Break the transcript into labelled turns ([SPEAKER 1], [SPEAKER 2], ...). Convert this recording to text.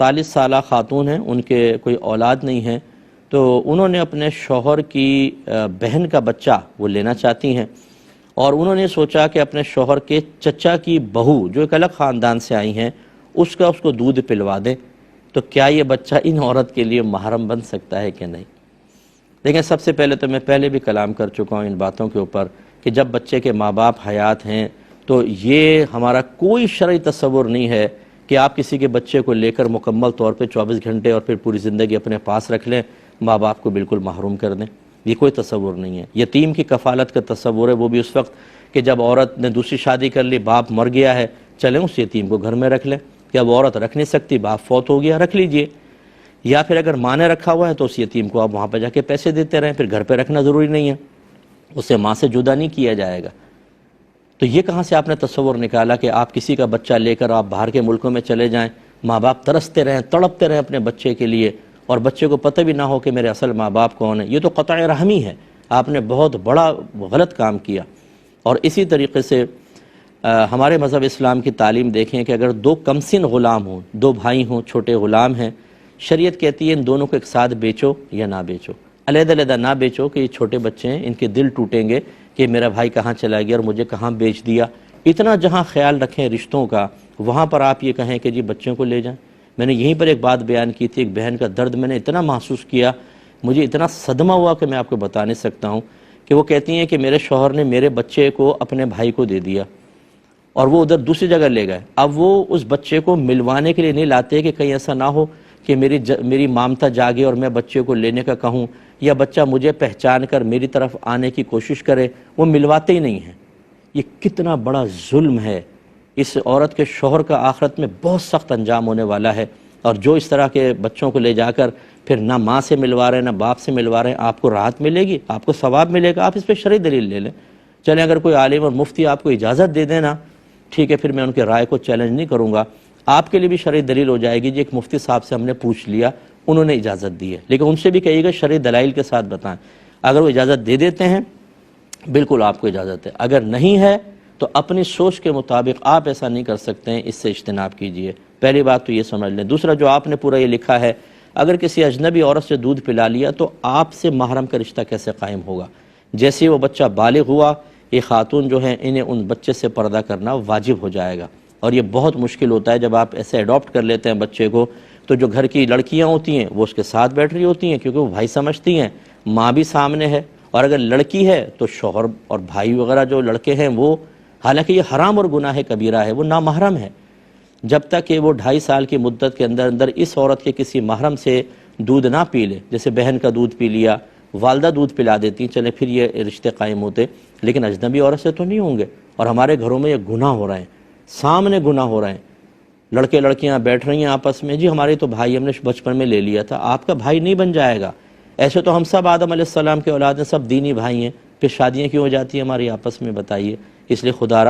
[SPEAKER 1] 48 سالہ خاتون ہیں، ان کے کوئی اولاد نہیں ہے، تو انہوں نے اپنے شوہر کی بہن کا بچہ وہ لینا چاہتی ہیں، اور انہوں نے سوچا کہ اپنے شوہر کے چچا کی بہو جو ایک الگ خاندان سے آئی ہیں اس کو دودھ پلوا دیں، تو کیا یہ بچہ ان عورت کے لیے محرم بن سکتا ہے کہ نہیں؟ لیکن سب سے پہلے تو میں پہلے بھی کلام کر چکا ہوں ان باتوں کے اوپر کہ جب بچے کے ماں باپ حیات ہیں تو یہ ہمارا کوئی شرعی تصور نہیں ہے کہ آپ کسی کے بچے کو لے کر مکمل طور پہ 24 گھنٹے اور پھر پوری زندگی اپنے پاس رکھ لیں، ماں باپ کو بالکل محروم کر دیں۔ یہ کوئی تصور نہیں ہے۔ یتیم کی کفالت کا تصور ہے، وہ بھی اس وقت کہ جب عورت نے دوسری شادی کر لی، باپ مر گیا ہے، چلیں اس یتیم کو گھر میں رکھ لیں، یا وہ عورت رکھ نہیں سکتی، باپ فوت ہو گیا، رکھ لیجئے، یا پھر اگر ماں نے رکھا ہوا ہے تو اس یتیم کو آپ وہاں پہ جا کے پیسے دیتے رہیں، پھر گھر پہ رکھنا ضروری نہیں ہے، اسے ماں سے جدا نہیں کیا جائے گا۔ تو یہ کہاں سے آپ نے تصور نکالا کہ آپ کسی کا بچہ لے کر آپ باہر کے ملکوں میں چلے جائیں، ماں باپ ترستے رہیں، تڑپتے رہیں اپنے بچے کے لیے، اور بچے کو پتہ بھی نہ ہو کہ میرے اصل ماں باپ کون ہیں؟ یہ تو قطع رحمی ہے، آپ نے بہت بڑا غلط کام کیا۔ اور اسی طریقے سے ہمارے مذہب اسلام کی تعلیم دیکھیں کہ اگر دو کمسن غلام ہوں، دو بھائی ہوں، چھوٹے غلام ہیں، شریعت کہتی ہے ان دونوں کو ایک ساتھ بیچو یا نہ بیچو، علیحدہ علیحدہ نہ بیچو کہ یہ چھوٹے بچے ہیں، ان کے دل ٹوٹیں گے کہ میرا بھائی کہاں چلا گیا اور مجھے کہاں بیچ دیا۔ اتنا جہاں خیال رکھیں رشتوں کا، وہاں پر آپ یہ کہیں کہ جی بچوں کو لے جائیں۔ میں نے یہیں پر ایک بات بیان کی تھی، ایک بہن کا درد میں نے اتنا محسوس کیا، مجھے اتنا صدمہ ہوا کہ میں آپ کو بتا نہیں سکتا ہوں، کہ وہ کہتی ہیں کہ میرے شوہر نے میرے بچے کو اپنے بھائی کو دے دیا اور وہ ادھر دوسری جگہ لے گئے۔ اب وہ اس بچے کو ملوانے کے لیے نہیں لاتے کہ کہیں ایسا نہ ہو کہ میری مامتا جاگے اور میں بچے کو لینے کا کہوں، یا بچہ مجھے پہچان کر میری طرف آنے کی کوشش کرے، وہ ملواتے ہی نہیں ہیں۔ یہ کتنا بڑا ظلم ہے، اس عورت کے شوہر کا آخرت میں بہت سخت انجام ہونے والا ہے۔ اور جو اس طرح کے بچوں کو لے جا کر پھر نہ ماں سے ملوا رہے ہیں نہ باپ سے ملوا رہے ہیں، آپ کو راحت ملے گی، آپ کو ثواب ملے گا، آپ اس پہ شرعی دلیل لے لیں۔ چلیں اگر کوئی عالم اور مفتی آپ کو اجازت دے دینا، ٹھیک ہے، پھر میں ان کے رائے کو چیلنج نہیں کروں گا، آپ کے لیے بھی شرعی دلیل ہو جائے گی، جی ایک مفتی صاحب سے ہم نے پوچھ لیا، انہوں نے اجازت دی ہے، لیکن ان سے بھی کہیے گا شرعی دلائل کے ساتھ بتائیں۔ اگر وہ اجازت دے دیتے ہیں بالکل آپ کو اجازت ہے، اگر نہیں ہے تو اپنی سوچ کے مطابق آپ ایسا نہیں کر سکتے ہیں، اس سے اجتناب کیجئے۔ پہلی بات تو یہ سمجھ لیں۔ دوسرا جو آپ نے پورا یہ لکھا ہے، اگر کسی اجنبی عورت سے دودھ پلا لیا تو آپ سے محرم کا رشتہ کیسے قائم ہوگا؟ جیسے وہ بچہ بالغ ہوا، یہ خاتون جو ہیں انہیں ان بچے سے پردہ کرنا واجب ہو جائے گا، اور یہ بہت مشکل ہوتا ہے جب آپ ایسے ایڈاپٹ کر لیتے ہیں بچے کو، تو جو گھر کی لڑکیاں ہوتی ہیں وہ اس کے ساتھ بیٹھ رہی ہوتی ہیں کیونکہ وہ بھائی سمجھتی ہیں، ماں بھی سامنے ہے، اور اگر لڑکی ہے تو شوہر اور بھائی وغیرہ جو لڑکے ہیں وہ، حالانکہ یہ حرام اور گناہ کبیرہ ہے، وہ نامحرم ہے۔ جب تک کہ وہ 2.5 سال کی مدت کے اندر اندر اس عورت کے کسی محرم سے دودھ نہ پی لے، جیسے بہن کا دودھ پی لیا، والدہ دودھ پلا دیتی، چلے پھر یہ رشتے قائم ہوتے، لیکن اجنبی عورت سے تو نہیں ہوں گے۔ اور ہمارے گھروں میں یہ گناہ ہو رہے ہیں، سامنے گناہ ہو رہے ہیں، لڑکے لڑکیاں بیٹھ رہی ہیں آپس میں، جی ہمارے تو بھائی ہم نے بچپن میں لے لیا تھا، آپ کا بھائی نہیں بن جائے گا۔ ایسے تو ہم سب آدم علیہ السلام کے اولاد ہیں، سب دینی بھائی ہیں، پھر شادیاں کیوں ہو جاتی ہیں ہماری آپس میں، بتائیے؟ اس لیے خدا را